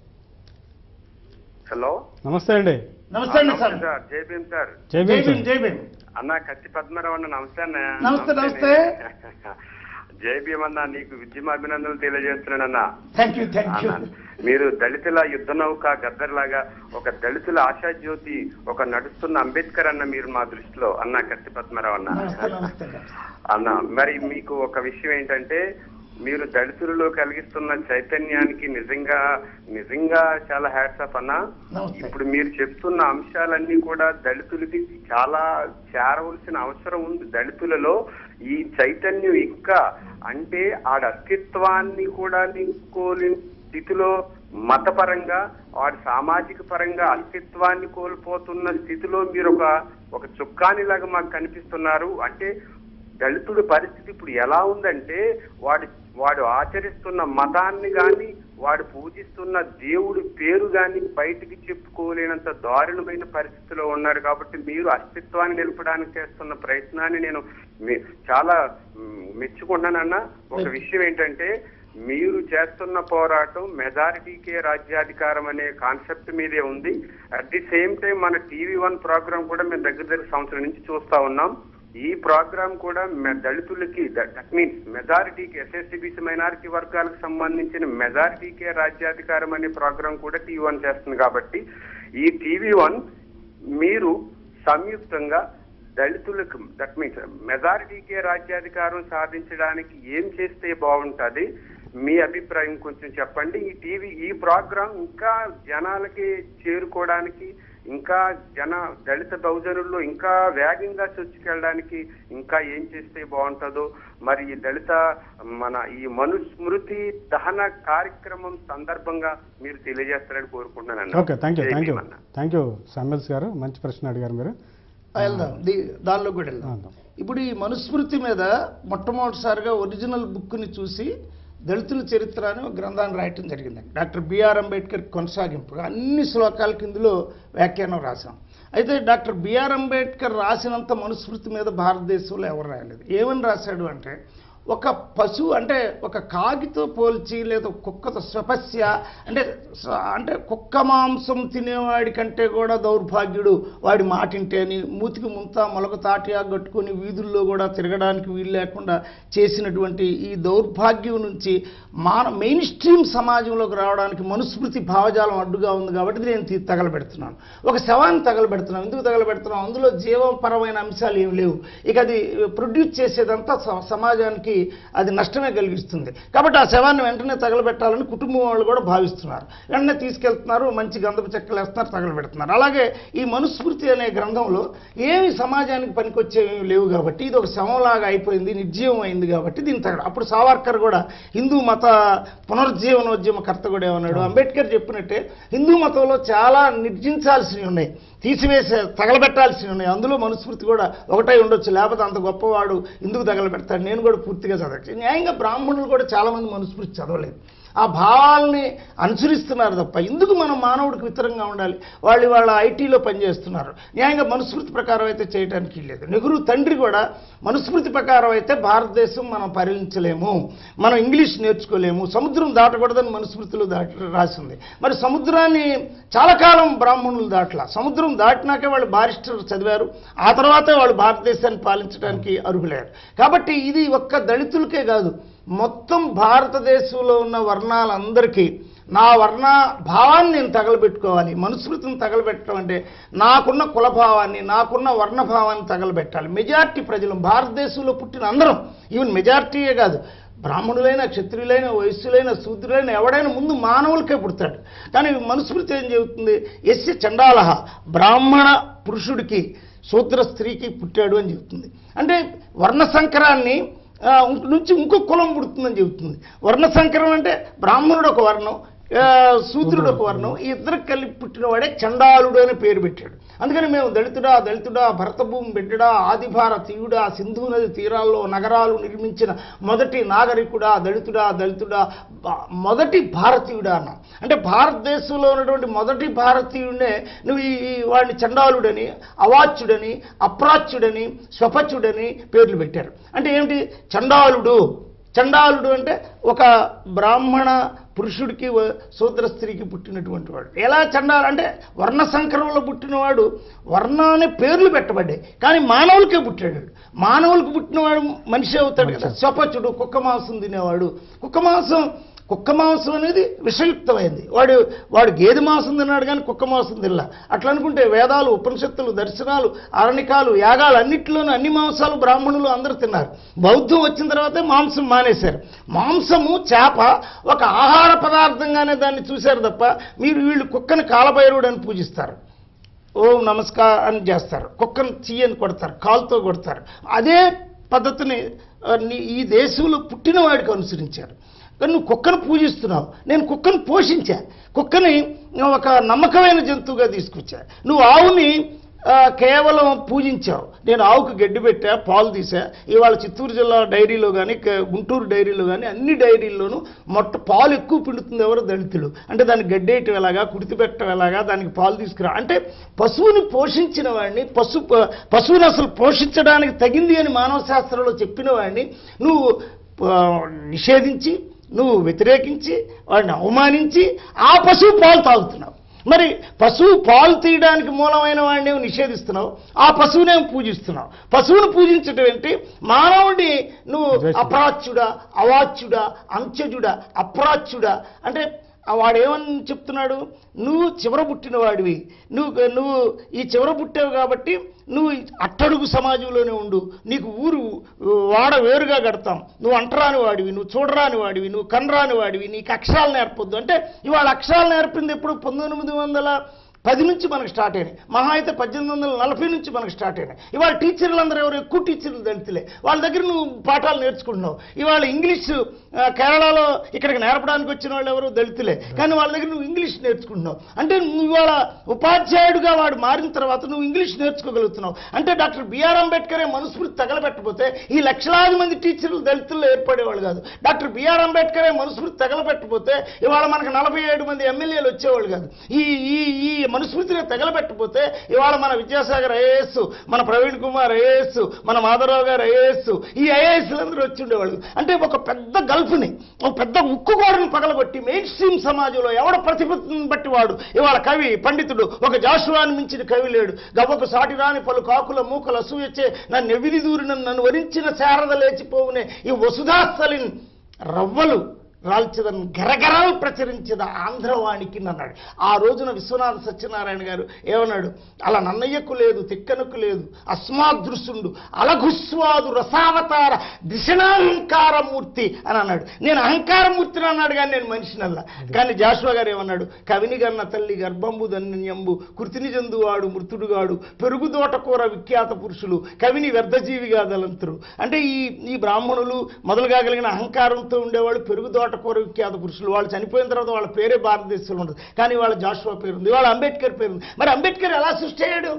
హలో, నమస్తే అండి. నమస్తే అండి సార్. జై భీమ్ సార్. జై భీమ్. జై భీమ్ అన్న. కత్తి పద్మరావు అన్న, నమస్తే అన్న. నమస్తే. జై భీమ్ అన్న, నీకు విద్యమ అభినందనలు తెలియజేస్తున్నానన్నా. Thank you. మీరు దళితుల యుద్ధ నౌక గద్దర్లాగా ఒక దళితుల ఆశాజ్యోతి, ఒక నడుస్తున్న అంబేద్కర్ అన్న మీరు మా దృష్టిలో అన్న. కత్తి పద్మరావు అన్న, మరి మీకు ఒక విషయం ఏంటంటే, మీరు దళితులలో కలిగిస్తున్న చైతన్యానికి నిజంగా చాలా హ్యాట్స్ ఆఫ్ అన్న. ఇప్పుడు మీరు చెప్తున్న అంశాలన్నీ కూడా దళితులకి చాలా చేరవలసిన అవసరం ఉంది. దళితులలో ఈ చైతన్యం ఇంకా, అంటే ఆడ అస్తిత్వాన్ని కూడా నింపుకోలేని స్థితిలో, మతపరంగా వాడి సామాజిక పరంగా అస్తిత్వాన్ని కోల్పోతున్న స్థితిలో మీరు ఒక చుక్కానిలాగా మాకు కనిపిస్తున్నారు. అంటే దళితుడి పరిస్థితి ఇప్పుడు ఎలా ఉందంటే, వాడు ఆచరిస్తున్న మతాన్ని కానీ, వాడు పూజిస్తున్న దేవుడి పేరు కానీ బయటికి చెప్పుకోలేనంత దారుణమైన పరిస్థితిలో ఉన్నారు. కాబట్టి మీరు అస్తిత్వాన్ని నిలపడానికి చేస్తున్న ప్రయత్నాన్ని నేను చాలా మెచ్చుకుంటానన్నా. ఒక విషయం ఏంటంటే, మీరు చేస్తున్న పోరాటం మెజారిటీకే రాజ్యాధికారం అనే కాన్సెప్ట్ మీదే ఉంది. అట్ ది సేమ్ టైం మన TV1 ప్రోగ్రామ్ కూడా మేము దగ్గర సంవత్సరం నుంచి చూస్తా ఉన్నాం. ఈ ప్రోగ్రామ్ కూడా దళితులకి, దట్ మీన్స్ మెజారిటీకి, SSTBC మైనారిటీ వర్గాలకు సంబంధించిన మెజారిటీకే రాజ్యాధికారం అనే ప్రోగ్రామ్ కూడా TV1 చేస్తుంది. కాబట్టి ఈ TV1 మీరు సంయుక్తంగా దళితులకు, దట్ మీన్స్ మెజారిటీకే రాజ్యాధికారం సాధించడానికి ఏం చేస్తే బాగుంటుంది, మీ అభిప్రాయం కొంచెం చెప్పండి. ఈ ప్రోగ్రాం ఇంకా జనాలకి చేరుకోవడానికి, ఇంకా దళిత బహుజనుల్లో ఇంకా వేగంగా చొచ్చుకెళ్ళడానికి ఇంకా ఏం చేస్తే బాగుంటుందో, మరి ఈ ఈ మనుస్మృతి దహన కార్యక్రమం సందర్భంగా మీరు తెలియజేస్తారని కోరుకుంటున్నాను. ఓకే, థ్యాంక్ యూ శామ్యూల్స్ గారు. మంచి ప్రశ్న అడిగారు మీరు. వెళ్దాం, దానిలో కూడా వెళ్దాం. ఇప్పుడు ఈ మనుస్మృతి మీద మొట్టమొదటిసారిగా ఒరిజినల్ బుక్ని చూసి దళితుల చరిత్ర అని ఒక గ్రంథాన్ని రాయటం జరిగిందండి. డాక్టర్ బిఆర్ అంబేద్కర్ కొనసాగింపుగా అన్ని శ్లోకాలకి ఇందులో వ్యాఖ్యానం రాశాం. అయితే డాక్టర్ బిఆర్ అంబేద్కర్ రాసినంత మనుస్మృతి మీద భారతదేశంలో ఎవరు రాయలేదు. ఏమని రాశాడు అంటే, ఒక పశువు అంటే ఒక కాకితో పోల్చి, లేదా కుక్కతో స్వపస్య అంటే కుక్క మాంసం తినేవాడి కంటే కూడా దౌర్భాగ్యుడు వాడి మాటింటే అని, మూతికి ముంత మొలక తాటియా కట్టుకొని వీధుల్లో కూడా తిరగడానికి వీలు లేకుండా చేసినటువంటి ఈ దౌర్భాగ్యం నుంచి మెయిన్ స్ట్రీమ్ సమాజంలోకి రావడానికి మనుస్మృతి భావజాలం అడ్డుగా ఉంది. కాబట్టి నేను తగలబెడుతున్నాను, ఒక శవాన్ని తగలబెడుతున్నాను. ఎందుకు తగలబెడుతున్నాను? అందులో జీవపరమైన అంశాలు ఏమి లేవు. ఇక అది ప్రొడ్యూస్ చేసేదంతా సమాజానికి అది నష్టమే కలిగిస్తుంది. కాబట్టి ఆ శవాన్ని వెంటనే తగలబెట్టాలని కుటుంబం వాళ్ళు కూడా భావిస్తున్నారు. వెంటనే తీసుకెళ్తున్నారు, మంచి గంధపు చెక్కలు వేస్తున్నారు, తగలబెడుతున్నారు. అలాగే ఈ మనుస్మృతి అనే గ్రంథంలో ఏమి సమాజానికి పనికొచ్చేవి లేవు కాబట్టి ఇది ఒక శవంలాగా అయిపోయింది, నిర్జీవం అయింది కాబట్టి దీన్ని అప్పుడు సావర్కర్ కూడా హిందూ మత పునరుజ్జీవనోద్యమకర్త కూడా ఏమన్నాడు, అంబేద్కర్ చెప్పినట్టే హిందూ మతంలో చాలా నిర్జించాల్సినవి ఉన్నాయి, తగలబెట్టాల్సినవి ఉన్నాయి. అందులో మనుస్మృతి కూడా ఒకటై ఉండొచ్చు, లేకపోతే అంత గొప్పవాడు ఎందుకు తగలబెడతాడు. నేను కూడా పూర్తిగా చదవచ్చు. న్యాయంగా బ్రాహ్మణులు కూడా చాలామంది మనుస్మృతి చదవలేదు, ఆ భావాల్ని అనుసరిస్తున్నారు తప్ప ఎందుకు మనం మానవుడికి వితరంగా ఉండాలి. వాళ్ళ ఐటీలో పనిచేస్తున్నారు, న్యాయంగా మనుస్మృతి ప్రకారం అయితే చేయడానికి లేదు. నెహ్రూ తండ్రి కూడా మనుస్మృతి ప్రకారం అయితే భారతదేశం మనం పరిగణించలేము, మనం ఇంగ్లీష్ నేర్చుకోలేము, సముద్రం దాటకూడదని మనుస్మృతిలో రాసింది. మరి సముద్రాన్ని చాలా కాలం బ్రాహ్మణులు దాటలా, సముద్రం దాటినాకే వాళ్ళు బారిస్టర్ చదివారు, ఆ తర్వాతే వాళ్ళు భారతదేశాన్ని పాలించడానికి అర్హులయ్యారు. కాబట్టి ఇది ఒక్క దళితులకే కాదు, మొత్తం భారతదేశంలో ఉన్న వర్ణాలందరికీ నా వర్ణ భావాన్ని నేను తగలబెట్టుకోవాలి. మనుస్మృతిని తగలబెట్టడం అంటే నాకున్న కులభావాన్ని, నాకున్న వర్ణభావాన్ని తగలబెట్టాలి. మెజార్టీ ప్రజలు భారతదేశంలో పుట్టిన అందరం, ఈవెన్ మెజార్టీయే కాదు, బ్రాహ్మణులైన, క్షత్రియులైన, వైశ్యులైన, శూద్రులైన ఎవడైనా ముందు మానవులకే పుడతాడు. కానీ మనుస్మృతి ఏం చెబుతుంది, యస్య చండాలః బ్రాహ్మణ పురుషుడికి శూద్ర స్త్రీకి పుట్టాడు అని చెబుతుంది. అంటే వర్ణ సంకరాన్ని నుంచి ఇంకో కులం పుడుతుందని చెబుతుంది. వర్ణ సంకరం అంటే బ్రాహ్మణుడు ఒక వర్ణం, శూద్రుడు ఒక వర్ణం, ఈ ఇద్దరికి కలిపి పుట్టినవాడే చండాలుడు అని పేరు పెట్టాడు. అందుకని మేము దళితుడా, భరతభూమి బిడ్డడా, ఆదిభారతీయుడా, సింధు నది తీరాల్లో నగరాలు నిర్మించిన మొదటి నాగరికుడా, దళితుడా, మొదటి భారతీయుడా అన్నా. అంటే భారతదేశంలో ఉన్నటువంటి మొదటి భారతీయుడినే నువ్వు వాడిని చండాలుడని, అవాచ్యుడని, అప్రాచ్యుడని, స్వపచ్యుడని పేర్లు పెట్టారు. అంటే ఏమిటి చండాలుడు అంటే ఒక బ్రాహ్మణ పురుషుడికి శూద్ర స్త్రీకి పుట్టినటువంటి వాడు. ఎలా చండాలంటే వర్ణ సంకరంలో పుట్టినవాడు వర్ణాన్ని పేర్లు పెట్టబడ్డాయి, కానీ మానవులకే పుట్టాడు. మానవులకు పుట్టినవాడు మనిషి అవుతాడు కదా. స్వపచుడు కుక్క మాంసం తినేవాడు, కుక్క మాంసం అనేది విషయుక్తమైంది. వాడు గేదె మాంసం తిన్నాడు కానీ కుక్క మాంసం తినలా. అట్లా అనుకుంటే వేదాలు, ఉపనిషత్తులు, దర్శనాలు, అరణికాలు, యాగాలు అన్నింటిలోనూ అన్ని మాంసాలు బ్రాహ్మణులు అందరూ తిన్నారు. బౌద్ధం వచ్చిన తర్వాతే మాంసం మానేశారు. మాంసము, చేప ఒక ఆహార పదార్థంగానే దాన్ని చూశారు తప్ప వీళ్ళు కుక్కని కాలభైరవుడు అని పూజిస్తారు, ఓం నమస్కారం అని చేస్తారు, కుక్కను చెయ్యని కొడతారు, కాలుతో కొడతారు. అదే పద్ధతిని ఈ దేశంలో పుట్టిన వాడికి అనుసరించారు. కానీ నువ్వు కుక్కను పూజిస్తున్నావు, నేను కుక్కను పోషించా, కుక్కని ఒక నమ్మకమైన జంతువుగా తీసుకొచ్చా. నువ్వు ఆవుని కేవలం పూజించావు, నేను ఆవుకు గడ్డి పెట్టా, పాలు తీసా. ఇవాళ చిత్తూరు జిల్లా డైరీలో కానీ, గుంటూరు డైరీలో కానీ అన్ని డైరీల్లోనూ పాలు ఎక్కువ పిండుతుంది ఎవరు, దళితులు. అంటే దానికి గడ్డేయటం ఎలాగా, కుడితి పెట్టడం ఎలాగా, దానికి పాలు తీసుకురా అంటే పశువుని పోషించిన వాడిని, పశువుని అసలు పోషించడానికి తగింది అని మానవ శాస్త్రంలో చెప్పిన వాడిని నువ్వు నిషేధించి, నువ్వు వ్యతిరేకించి, వాడిని అవమానించి ఆ పశువు పాలు తాగుతున్నావు. మరి పశువు పాలు తీయడానికి మూలమైన వాడిని నిషేధిస్తున్నావు, ఆ పశువునే పూజిస్తున్నావు. పశువును పూజించడం ఏంటి? మానవుడిని నువ్వు అప్రాచ్యుడా, అవాచ్యుడా, అంత్యజుడా, అప్రాచ్యుడా అంటే వాడేమని చెప్తున్నాడు, నువ్వు చివర పుట్టిన వాడివి, నువ్వు ఈ చివర పుట్టావు కాబట్టి నువ్వు అట్టడుగు సమాజంలోనే ఉండు, నీకు వాడ వేరుగా కడతాం, నువ్వు అంటరాని వాడివి, నువ్వు చూడరాని వాడివి, నువ్వు కనరాని వాడివి, నీకు అక్షరాలు నేర్పొద్దు. అంటే ఇవాళ అక్షరాలు నేర్పింది ఎప్పుడు 1910 నుంచి మనకు స్టార్ట్ అయినాయి, మహా అయితే 1840 నుంచి మనకు స్టార్ట్ అయినాయి. ఇవాళ టీచర్లు అందరూ ఎవరు, ఎక్కువ టీచర్లు దళితులే, వాళ్ళ దగ్గర నువ్వు పాఠాలు నేర్చుకుంటున్నావు. ఇవాళ ఇంగ్లీష్ కేరళలో ఇక్కడికి నేర్పడానికి వచ్చిన వాళ్ళు ఎవరు, దళితులే, కానీ వాళ్ళ దగ్గర నువ్వు ఇంగ్లీష్ నేర్చుకుంటున్నావు. అంటే నువ్వు ఇవాళ ఉపాధ్యాయుడిగా వాడు మారిన తర్వాత నువ్వు ఇంగ్లీష్ నేర్చుకోగలుగుతున్నావు. అంటే డాక్టర్ బిఆర్ అంబేద్కరే మనుస్మృతి తగలబెట్టకపోతే ఈ లక్షలాది మంది టీచర్లు దళితుల్లో ఏర్పడేవాళ్ళు కాదు. డాక్టర్ బిఆర్ అంబేద్కరే మనుస్మృతి తగలబెట్టకపోతే ఇవాళ మనకు 47 మంది ఎమ్మెల్యేలు వచ్చేవాళ్ళు కాదు. ఈ మనుస్మృతిని తగలబెట్టకపోతే ఇవాళ మన విద్యాసాగర్ ఐఏఎస్, మన ప్రవీణ్ కుమార్ ఐఏఎస్, మన మాధవరావు గారు ఐఏఎస్, ఈ ఐఏఎస్లందరూ వచ్చి ఉండేవాళ్ళు. అంటే ఒక పెద్ద గల్ఫ్ని, ఒక పెద్ద ఉక్కు గోడను పగలగొట్టి మెయిన్ స్ట్రీమ్ సమాజంలో ఎవడ ప్రతిభను బట్టి వాడు ఇవాళ కవి, పండితుడు, ఒక జాషువాని మించిన కవి లేడు. గవ్వకు సాటి రాని పలు కాకుల మూకలు అసూయచ్చే నన్ను ఎవిరి దూరిన నన్ను వరించిన శారద లేచిపోవునే ఈ వసుధాస్థలిన్ రవ్వలు రాల్చదని గరగరాలు ప్రచురించద ఆంధ్రవాణికి అన్నాడు. ఆ రోజున విశ్వనాథ సత్యనారాయణ గారు ఏమన్నాడు? అలా నన్నయ్యకు లేదు, తిక్కనకు లేదు, అస్మాదృశుండు అలఘుస్వాదు రసావతార దిశనాహంకారమూర్తి అని అన్నాడు. నేను అహంకారమూర్తిని అన్నాడు కానీ నేను మనిషినల్లా. కానీ జాషువా గారు ఏమన్నాడు? కవిని గన్న తల్లి గర్భంబు ధన్యంబు కృతిని జందువాడు మృతుడుగాడు పెరుగుదోటకూర విఖ్యాత పురుషులు కవిని వ్యర్థజీవిగా దలంతురు. అంటే ఈ బ్రాహ్మణులు మొదలుగా కలిగిన అహంకారంతో ఉండేవాళ్ళు పెరుగుదోటకూర విఖ్యాత పురుషులు. వాళ్ళు చనిపోయిన తర్వాత వాళ్ళ పేరే భారతదేశంలో ఉండదు, కానీ వాళ్ళ జాషువా పేరుంది, వాళ్ళ అంబేద్కర్ పేరుంది. మరి అంబేద్కర్ ఎలా సృష్టి అయ్యాడు?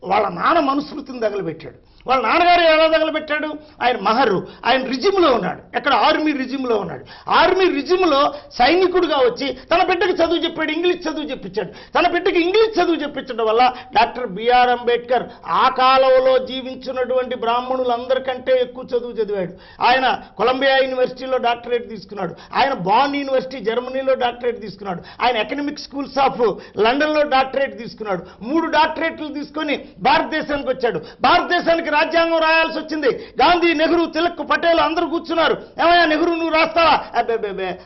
వాళ్ళ నాన్న మనుస్మృతిని తగలబెట్టాడు. వాళ్ళ నాన్నగారు ఎలా తగలబెట్టాడు? ఆయన మహర్రు, ఆయన రిజిమ్లో ఉన్నాడు. ఎక్కడ? ఆర్మీ రిజిమ్లో ఉన్నాడు. ఆర్మీ రిజిమ్లో సైనికుడుగా వచ్చి తన బిడ్డకి చదువు చెప్పాడు, ఇంగ్లీష్ చదువు చెప్పించాడు. తన బిడ్డకి ఇంగ్లీష్ చదువు చెప్పించడం వల్ల డాక్టర్ బిఆర్ అంబేద్కర్ ఆ కాలంలో జీవించినటువంటి బ్రాహ్మణులందరికంటే ఎక్కువ చదువు చదివాడు. ఆయన కొలంబియా యూనివర్సిటీలో డాక్టరేట్ తీసుకున్నాడు. ఆయన బాన్ యూనివర్సిటీ జర్మనీలో డాక్టరేట్ తీసుకున్నాడు. ఆయన ఎకనమిక్ స్కూల్స్ ఆఫ్ లండన్లో డాక్టరేట్ తీసుకున్నాడు. 3 డాక్టరేట్లు తీసుకొని భారతదేశానికి వచ్చాడు. భారతదేశానికి రాజ్యాంగం రాయాల్సి వచ్చింది. గాంధీ, నెహ్రూ, తిలక్, పటేల్ అందరూ కూర్చున్నారు. ఏమయ్యా నెహ్రూ నువ్వు రాస్తావా? అబ్బే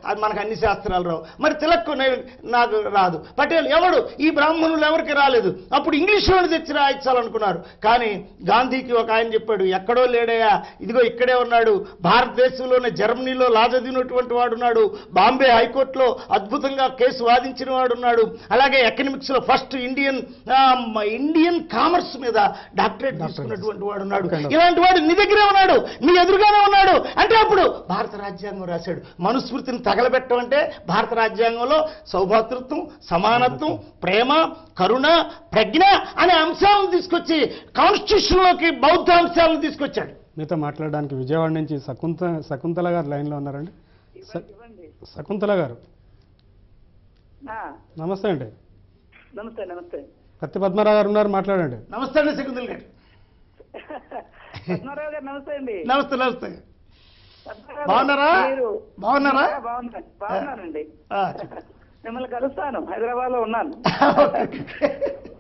అది మనకు అన్ని శాస్త్రాలు రావు. మరి తిలక్ నాకు రాదు. పటేల్ ఎవడు? ఈ బ్రాహ్మణులు ఎవరికి రాలేదు. అప్పుడు ఇంగ్లీష్లోని తెచ్చి రాయించాలనుకున్నారు. కానీ గాంధీకి ఒక ఆయన చెప్పాడు, ఎక్కడో లేడయ్యా, ఇదిగో ఇక్కడే ఉన్నాడు. భారతదేశంలోనే జర్మనీలో లా చదివినటువంటి వాడున్నాడు. బాంబే హైకోర్టులో అద్భుతంగా కేసు వాదించిన వాడున్నాడు. అలాగే ఎకనమిక్స్లో ఫస్ట్ ఇండియన్ కామర్స్ మీద డాక్టరేట్ తీసుకున్నటువంటి వాడు ఉన్నాడు. ఇలాంటి వాడు నీ దగ్గరే ఉన్నాడు, నీ ఎదురుగానే ఉన్నాడు. అంటే అప్పుడు భారత రాజ్యాంగం రాశాడు. మనుస్మృతిని తగలబెట్టడం అంటే భారత రాజ్యాంగంలో సౌభాతృత్వం, సమానత్వం, ప్రేమ, కరుణ, ప్రజ్ఞ అనే అంశాలను తీసుకొచ్చి కాన్స్టిట్యూషన్లోకి బౌద్ధ అంశాలను తీసుకొచ్చాడు. మీతో మాట్లాడడానికి విజయవాడ నుంచి శకుంతల గారు లైన్లో ఉన్నారండి. శకుంతల గారు నమస్తే అండి. నమస్తే. నమస్తే. కత్తి పద్మరావు గారు ఉన్నారు, మాట్లాడండి. నమస్తే అండి శకుంతల గారు. పద్మారావు గారు నమస్తే అండి. నమస్తే. నమస్తే. బాగున్నారా? బాగున్నారా? బాగున్నానండి. మిమ్మల్ని కలుస్తాను, హైదరాబాద్ లో ఉన్నాను.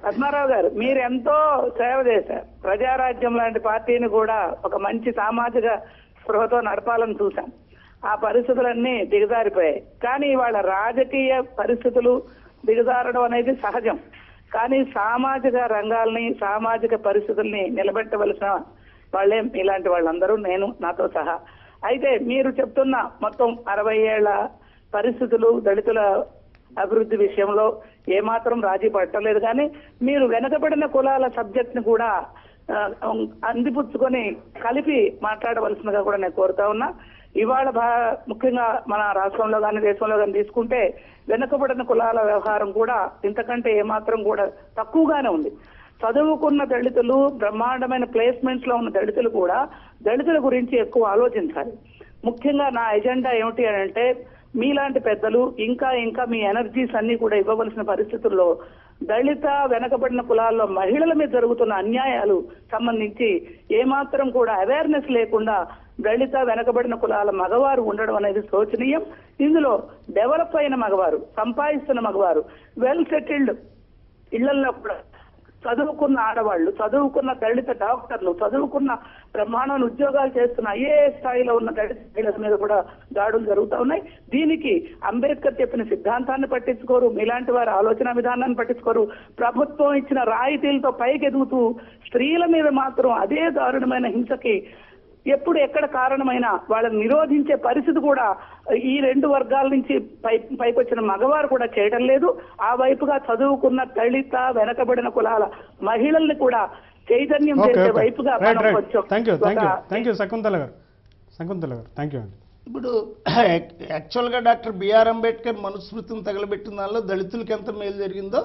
పద్మారావు గారు మీరు ఎంతో సేవ చేశారు. ప్రజారాజ్యం లాంటి పార్టీని కూడా ఒక మంచి సామాజిక స్పృహతో నడపాలని చూశాం. ఆ పరిస్థితులన్నీ దిగజారిపోయాయి. కానీ వాళ్ళ రాజకీయ పరిస్థితులు దిగజారడం అనేది సహజం. కానీ సామాజిక రంగాల్ని, సామాజిక పరిస్థితుల్ని నిలబెట్టవలసిన వాళ్ళే ఇలాంటి వాళ్ళందరూ, నేను నాతో సహా. అయితే మీరు చెప్తున్న మొత్తం 60 ఏళ్ల పరిస్థితులు దళితుల అభివృద్ధి విషయంలో ఏమాత్రం రాజీ పట్టలేదు. కానీ మీరు వెనకబడిన కులాల సబ్జెక్ట్ ని కూడా అందిపుచ్చుకొని కలిపి మాట్లాడవలసిందిగా కూడా నేను కోరుతా ఉన్నా. ఇవాళ ముఖ్యంగా మన రాష్ట్రంలో కానీ దేశంలో కానీ తీసుకుంటే వెనుకబడిన కులాల వ్యవహారం కూడా ఇంతకంటే ఏమాత్రం కూడా తక్కువగానే ఉంది. చదువుకున్న దళితులు, బ్రహ్మాండమైన ప్లేస్మెంట్స్ లో ఉన్న దళితులు కూడా దళితుల గురించి ఎక్కువ ఆలోచించాలి. ముఖ్యంగా నా ఎజెండా ఏమిటి అని అంటే, మీలాంటి పెద్దలు ఇంకా మీ ఎనర్జీస్ అన్ని కూడా ఇవ్వవలసిన పరిస్థితుల్లో దళిత వెనకబడిన కులాల్లో మహిళల మీద జరుగుతున్న అన్యాయాలు సంబంధించి ఏమాత్రం కూడా అవేర్నెస్ లేకుండా దళిత వెనకబడిన కులాల మగవారు ఉండడం అనేది శోచనీయం. ఇందులో డెవలప్ అయిన మగవారు, సంపాదిస్తున్న మగవారు, వెల్ సెటిల్డ్ ఇళ్లలో కూడా చదువుకున్న ఆడవాళ్లు, చదువుకున్న దళిత డాక్టర్లు, చదువుకున్న బ్రహ్మాండమైన ఉద్యోగాలు చేస్తున్న ఐఏఎస్ స్థాయిలో ఉన్న దళిత మహిళల మీద కూడా దాడులు జరుగుతూ ఉన్నాయి. దీనికి అంబేద్కర్ చెప్పిన సిద్ధాంతాన్ని పట్టించుకోరు, మీలాంటి వారి ఆలోచన విధానాన్ని పట్టించుకోరు. ప్రభుత్వం ఇచ్చిన రాయితీలతో పైకి ఎదుగుతూ స్త్రీల మీద మాత్రం అదే దారుణమైన హింసకి ఎప్పుడు ఎక్కడ కారణమైన వాళ్ళని నిరోధించే పరిస్థితి కూడా ఈ 2 వర్గాల నుంచి పైకి వచ్చిన మగవారు కూడా చేయడం లేదు. ఆ వైపుగా చదువుకున్న దళిత వెనకబడిన కులాల మహిళల్ని కూడా చైతన్యం చేసే వైపుగా శకుంతల గారు థ్యాంక్ యూ అండి. ఇప్పుడు యాక్చువల్గా డాక్టర్ బిఆర్ అంబేద్కర్ మనుస్మృతిని తగలబెట్టిన దానిలో దళితులకి ఎంత మేలు జరిగిందో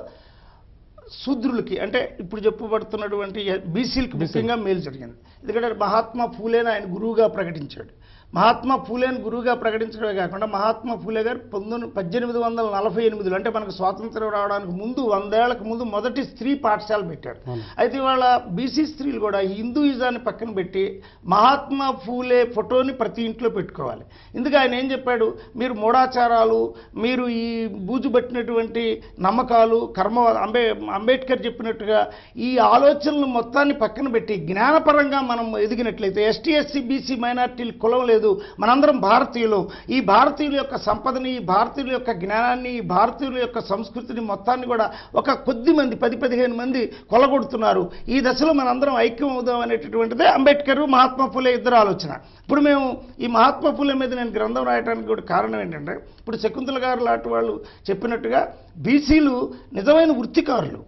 శూద్రులకి, అంటే ఇప్పుడు చెప్పబడుతున్నటువంటి బీసీలకు ముఖ్యంగా మేలు జరిగింది. ఎందుకంటే మహాత్మా ఫూలేని ఆయన గురువుగా ప్రకటించాడు. మహాత్మా ఫూలేని గురువుగా ప్రకటించడమే కాకుండా మహాత్మా ఫూలే గారు 1848 అంటే మనకు స్వాతంత్రం రావడానికి ముందు 100 ఏళ్లకు ముందు మొదటి స్త్రీ పాఠశాల పెట్టాడు. అయితే ఇవాళ బీసీ స్త్రీలు కూడా హిందూయిజాన్ని పక్కన పెట్టి మహాత్మా ఫూలే ఫోటోని ప్రతి ఇంట్లో పెట్టుకోవాలి. ఇందుకు ఆయన ఏం చెప్పాడు, మీరు మూఢాచారాలు, మీరు ఈ బూజు పట్టినటువంటి నమ్మకాలు, అంబేద్కర్ చెప్పినట్టుగా ఈ ఆలోచనలు మొత్తాన్ని పక్కన పెట్టి జ్ఞానపరంగా మనం ఎదిగినట్లయితే ఎస్టీ ఎస్సీ బీసీ మైనార్టీలు కులం లేదు, లేదు. మనందరం భారతీయులు. ఈ భారతీయుల యొక్క సంపదని, ఈ భారతీయుల యొక్క జ్ఞానాన్ని, ఈ భారతీయుల యొక్క సంస్కృతిని మొత్తాన్ని కూడా ఒక కొద్ది మంది 10-15 మంది కొలగొడుతున్నారు. ఈ దశలో మనందరం ఐక్యం అవుదాం అనేటటువంటిదే అంబేద్కర్, మహాత్మా ఫులే ఇద్దరు ఆలోచన. ఇప్పుడు మేము ఈ మహాత్మా ఫులే మీద నేను గ్రంథం రాయడానికి కూడా కారణం ఏంటంటే, ఇప్పుడు శకుంతల గారు లాంటి వాళ్ళు చెప్పినట్టుగా బీసీలు నిజమైన వృత్తికారులు.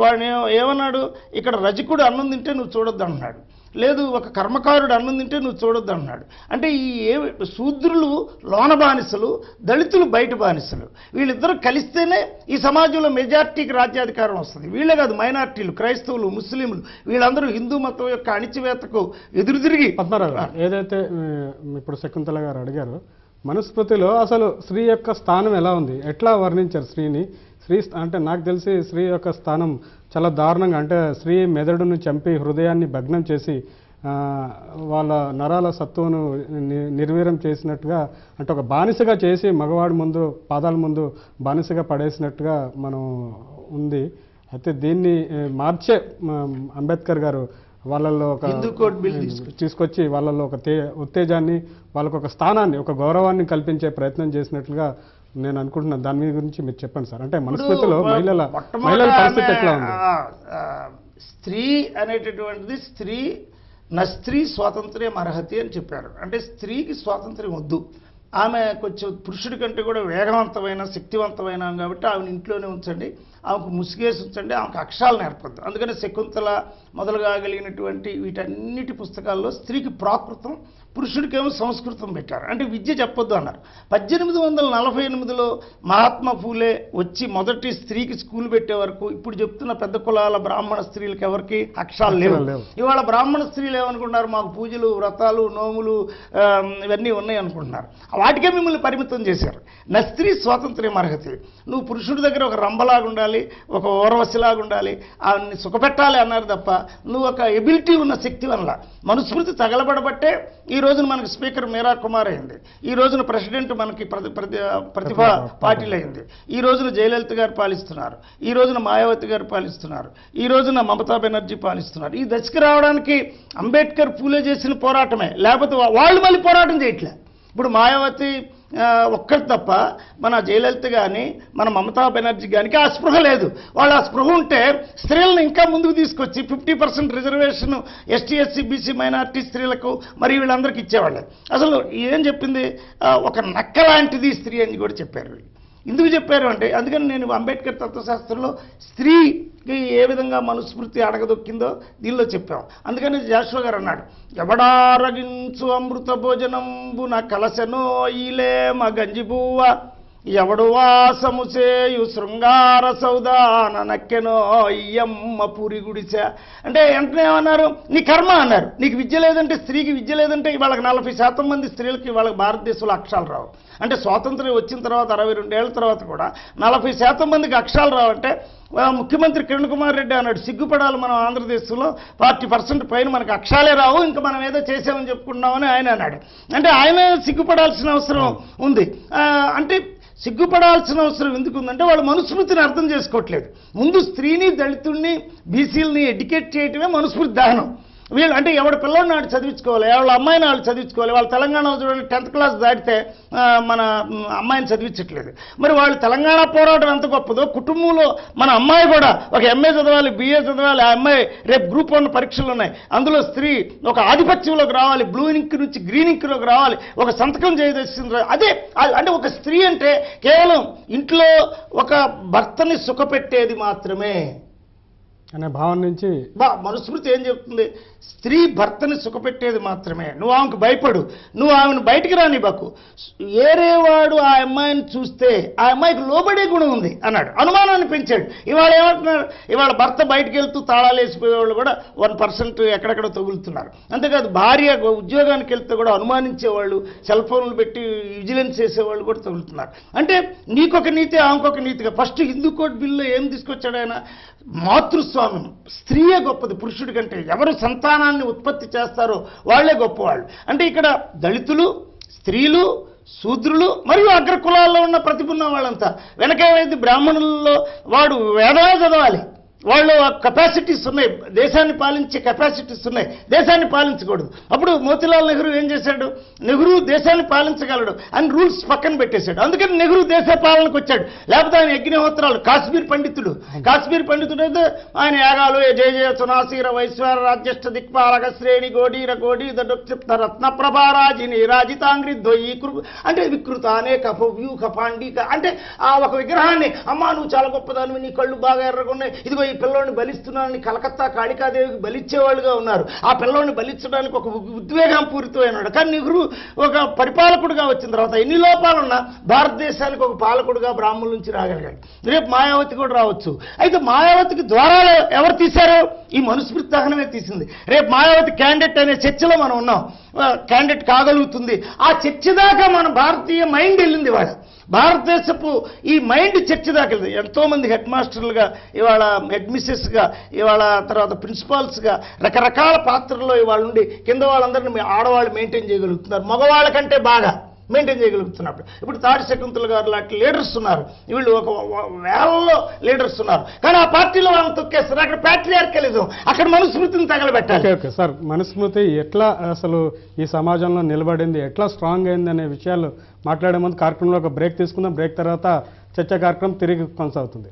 వాడు ఏమన్నాడు, ఇక్కడ రజకుడు అన్నం తింటే నువ్వు చూడొద్దు అన్నాడు, లేదు ఒక కర్మకారుడు అన్నం తింటే నువ్వు చూడొద్దు అన్నాడు. అంటే ఈ శూద్రులు లోన బానిసలు, దళితులు బయట బానిసలు, వీళ్ళిద్దరూ కలిస్తేనే ఈ సమాజంలో మెజార్టీకి రాజ్యాధికారం వస్తుంది. వీళ్ళే కాదు, మైనార్టీలు, క్రైస్తవులు, ముస్లింలు వీళ్ళందరూ హిందూ మతం యొక్క అణిచివేతకు ఎదురుదిరిగి. పద్మరావు గారు, ఏదైతే ఇప్పుడు శకుంతల గారు అడిగారో, మనుస్మృతిలో అసలు స్త్రీ యొక్క స్థానం ఎలా ఉంది, ఎట్లా వర్ణించారు స్త్రీని? స్త్రీ అంటే నాకు తెలిసి స్త్రీ యొక్క స్థానం చాలా దారుణంగా, అంటే స్త్రీ మెదడును చంపి హృదయాన్ని భగ్నం చేసి వాళ్ళ నరాల సత్తువును నిర్వీర్యం చేసినట్టుగా, అంటే ఒక బానిసగా చేసి మగవాడి ముందు పాదాల ముందు బానిసగా పడేసినట్టుగా మనం ఉంది. అయితే దీన్ని మార్చే అంబేద్కర్ గారు వాళ్ళల్లో ఒక హిందూ కోడ్ బిల్ తీసుకొచ్చి వాళ్ళల్లో ఒక ఉత్తేజాన్ని, వాళ్ళకు ఒక స్థానాన్ని, ఒక గౌరవాన్ని కల్పించే ప్రయత్నం చేసినట్లుగా నేను అనుకుంటున్నాను. దాని గురించి మీరు చెప్పండి సార్. అంటే మనుస్మృతిలో మహిళల పరిస్థితి ఎట్లా ఉంది? స్త్రీ అనేటటువంటిది స్త్రీ స్వాతంత్ర్యం అర్హతి అని చెప్పారు. అంటే స్త్రీకి స్వాతంత్ర్యం వద్దు, ఆమె కొంచెం పురుషుడి కంటే కూడా వేగవంతమైన, శక్తివంతమైన కాబట్టి ఆమెను ఇంట్లోనే ఉంచండి, ఆమెకు ముసుగేసి ఉంచండి, ఆమెకు అక్షరాలు నేర్పద్దు. అందుకని శకుంతల మొదలుగాగలిగినటువంటి వీటన్నిటి పుస్తకాల్లో స్త్రీకి ప్రాకృతం, పురుషుడికేమో సంస్కృతం పెట్టారు. అంటే విద్య చెప్పొద్దు అన్నారు. 1848లో మహాత్మా ఫూలే వచ్చి మొదటి స్త్రీకి స్కూల్ పెట్టే వరకు ఇప్పుడు చెప్తున్న పెద్ద కులాల బ్రాహ్మణ స్త్రీలకు ఎవరికి అక్షరాలు లేవు. ఇవాళ బ్రాహ్మణ స్త్రీలు ఏమనుకుంటున్నారు, మాకు పూజలు, వ్రతాలు, నోములు ఇవన్నీ ఉన్నాయి అనుకుంటున్నారు. వాటికే మిమ్మల్ని పరిమితం చేశారు. నా స్త్రీ స్వాతంత్ర్యం అర్హతి. నువ్వు పురుషుడి దగ్గర ఒక రంభలాగా ఉండాలి, ఒక ఓర్వశిలాగా ఉండాలి, ఆమెని సుఖపెట్టాలి అన్నారు తప్ప నువ్వు ఒక ఎబిలిటీ ఉన్న శక్తి వల్ల. మనుస్మృతి తగలబడబట్టే ఈ రోజున మనకి స్పీకర్ మీరా కుమార్ అయింది, ఈ రోజున ప్రెసిడెంట్ మనకి ప్రతిభా పాటిల్ అయింది, ఈ రోజున జయలలిత గారు పాలిస్తున్నారు, ఈ రోజున మాయావతి గారు పాలిస్తున్నారు, ఈ రోజున మమతా బెనర్జీ పాలిస్తున్నారు. ఈ దశకి రావడానికి అంబేద్కర్ పూలే చేసిన పోరాటమే, లేకపోతే వాళ్ళు మళ్ళీ పోరాటం చేయట్లే. ఇప్పుడు మాయావతి ఒక్కటి తప్ప మన జయలలిత కానీ మన మమతా బెనర్జీ కానీ ఆ స్పృహ లేదు. వాళ్ళు ఆ స్పృహ ఉంటే స్త్రీలను ఇంకా ముందుకు తీసుకొచ్చి 50% reservation ST, SC, BC, minority స్త్రీలకు మరి వీళ్ళందరికీ ఇచ్చేవాళ్ళే. అసలు ఏం చెప్పింది, ఒక నక్క లాంటిది స్త్రీ అని కూడా చెప్పారు. ఎందుకు చెప్పారు అంటే, అందుకని నేను అంబేద్కర్ తత్వశాస్త్రంలో స్త్రీకి ఏ విధంగా మనుస్మృతి అడగదొక్కిందో దీనిలో చెప్పాం. అందుకని జాషువా గారు అన్నాడు, ఎవడారగించు అమృత భోజనంబున కలశనో ఈలే మా గంజిబువ్వ, ఎవడు వాసము చేయు శృంగార సౌదాన నక్కెనో ఇయ్యమ్మ పూరి గుడిసా. అంటే వెంటనే ఏమన్నారు, నీ కర్మ అన్నారు. నీకు విద్య లేదంటే, స్త్రీకి విద్య లేదంటే ఇవాళకి 40% మంది స్త్రీలకి ఇవాళ భారతదేశంలో అక్షరాలు రావు. అంటే స్వాతంత్ర్యం వచ్చిన తర్వాత 62 ఏళ్ల తర్వాత కూడా 40% మందికి అక్షరాలు రావంటే, ముఖ్యమంత్రి కిరణ్ కుమార్ రెడ్డి అన్నాడు, సిగ్గుపడాలి మనం ఆంధ్రదేశంలో 40% పైన మనకు అక్షరాలే రావు, ఇంకా మనం ఏదో చేసామని చెప్పుకుంటున్నామని ఆయన అన్నాడు. అంటే ఆయన సిగ్గుపడాల్సిన అవసరం ఉంది. అంటే సిగ్గుపడాల్సిన అవసరం ఎందుకు ఉందంటే, వాళ్ళు మనుస్మృతిని అర్థం చేసుకోవట్లేదు. ముందు స్త్రీని, దళితుల్ని, బీసీలని ఎడ్యుకేట్ చేయటమే మనుస్మృతి దహనం. వీళ్ళు అంటే ఎవరి పిల్లల్ని నాడు చదివించుకోవాలి, ఎవరి అమ్మాయిని వాళ్ళు చదివించుకోవాలి. వాళ్ళు తెలంగాణలో చూడండి 10th క్లాస్ దాటితే మన అమ్మాయిని చదివించట్లేదు. మరి వాళ్ళు తెలంగాణ పోరాటం ఎంత గొప్పదో, కుటుంబంలో మన అమ్మాయి కూడా ఒక MA చదవాలి, BA చదవాలి. ఆ అమ్మాయి రేపు గ్రూప్ 1 పరీక్షలు ఉన్నాయి, అందులో స్త్రీ ఒక ఆధిపత్యంలోకి రావాలి, బ్లూ ఇంక్ నుంచి గ్రీన్ ఇంక్లోకి రావాలి, ఒక సంతకం చేయదలిసింది. అదే అంటే ఒక స్త్రీ అంటే కేవలం ఇంట్లో ఒక భర్తని సుఖపెట్టేది మాత్రమే అనే భావన నుంచి మనుస్మృతి ఏం చెప్తుంది, స్త్రీ భర్తని సుఖపెట్టేది మాత్రమే. నువ్వు ఆమెకు భయపడు, నువ్వు ఆమెను బయటికి రానివ్వకు. ఏరేవాడు ఆ అమ్మాయిని చూస్తే ఆ అమ్మాయికి లోబడే గుణం ఉంది అన్నాడు, అనుమానాన్ని పెంచాడు. ఇవాళ ఏమంటున్నారు, ఇవాళ భర్త బయటికి వెళ్తూ తాళాలు వేసిపోయేవాళ్ళు కూడా 1% ఎక్కడెక్కడ తగులుతున్నారు. అంతేకాదు భార్య ఉద్యోగానికి వెళ్తే కూడా అనుమానించేవాళ్ళు, సెల్ ఫోన్లు పెట్టి విజిలెన్స్ చేసేవాళ్ళు కూడా తగులుతున్నారు. అంటే నీకొక నీతి, ఆమెకొక నీతిగా. ఫస్ట్ హిందూ కోడ్ బిల్లు ఏం తీసుకొచ్చాడు ఆయన, మాతృస్వామ్యం. స్త్రీయే గొప్పది పురుషుడి కంటే. ఎవరు సంతానాన్ని ఉత్పత్తి చేస్తారో వాళ్లే గొప్పవాళ్ళు. అంటే ఇక్కడ దళితులు, స్త్రీలు, శూద్రులు మరియు అగ్ర కులాల్లో ఉన్న ప్రతిభ ఉన్న వాళ్ళంతా. వెనకేమైంది, బ్రాహ్మణుల్లో వాడు వేదమే చదవాలి, వాళ్ళు కెపాసిటీస్ ఉన్నాయి, దేశాన్ని పాలించే కెపాసిటీస్ ఉన్నాయి, దేశాన్ని పాలించకూడదు. అప్పుడు మోతీలాల్ నెహ్రూ ఏం చేశాడు, నెహ్రూ దేశాన్ని పాలించగలడు అని రూల్స్ పక్కన పెట్టేశాడు. అందుకని నెహ్రూ దేశ పాలనకు వచ్చాడు. లేకపోతే ఆయన యజ్ఞహోత్రాలు, కాశ్మీర్ పండితుడు అయితే ఆయన యాగాలు జయ జయ సునాసీర వైశ్వర రాజ్యష్ట దిక్పాలక శ్రేణి గోడీర గోడీద డొక్షిప్త రత్న ప్రభారాజిని రాజితాంగ్రి ద్వయి అంటే వికృత అనేక వ్యూహ పాండీక అంటే ఆ ఒక విగ్రహాన్ని, అమ్మా నువ్వు చాలా గొప్పదానివి, నీ కళ్ళు బాగా ఎర్రగున్నాయి, ఇదిగో ఈ పిల్లోని బలిస్తున్నానని కలకత్తా కాళికాదేవికి బలిచ్చేవాళ్ళుగా ఉన్నారు. ఆ పిల్లోని బలిచ్చడానికి ఒక ఉద్వేగం పూరితమైనాడు. కానీ నెహ్రూ ఒక పరిపాలకుడుగా వచ్చిన తర్వాత ఎన్ని లోపాలున్నా భారతదేశానికి ఒక పాలకుడుగా బ్రాహ్మణుల నుంచి రాగలిగాడు. రేపు మాయావతి కూడా రావచ్చు. అయితే మాయావతికి ద్వారాలు ఎవరు తీశారు, ఈ మనుస్మృతి దహనమే తీసింది. రేపు మాయావతి క్యాండిడేట్ అనే చర్చలో మనం ఉన్నాం, క్యాండిడేట్ కాగలుగుతుంది. ఆ చర్చ దాకా మన భారతీయ మైండ్ వెళ్ళింది. ఇవాళ భారతదేశపు ఈ మైండ్ చర్చ దాకా వెళ్ళింది. ఎంతోమంది హెడ్ మాస్టర్లుగా, ఇవాళ హెడ్ మిస్సెస్గా, ఇవాళ తర్వాత ప్రిన్సిపాల్స్గా రకరకాల పాత్రల్లో ఇవాళ నుండి కింద వాళ్ళందరినీ ఆడవాళ్ళు మెయింటైన్ చేయగలుగుతున్నారు, మగవాళ్ళ కంటే బాగా మెయింటైన్ చేయగలుగుతున్నప్పుడు. ఇప్పుడు తాడి శకుంతల గారు లాంటి లీడర్స్ ఉన్నారు, వీళ్ళు ఒక వేలలో లీడర్స్ ఉన్నారు. కానీ ఆ పార్టీలో వాళ్ళని తొక్కేస్తారు. అక్కడ ప్యాట్రియార్కలిజం, అక్కడ మనుస్మృతిని తగలబెట్టాలి. ఓకే సార్, మనుస్మృతి ఎట్లా అసలు ఈ సమాజంలో నిలబడింది, ఎట్లా స్ట్రాంగ్ అయింది అనే విషయాలు మాట్లాడే ముందు కార్యక్రమంలో ఒక బ్రేక్ తీసుకుందాం. బ్రేక్ తర్వాత చర్చా కార్యక్రమం తిరిగి కొనసాగుతుంది.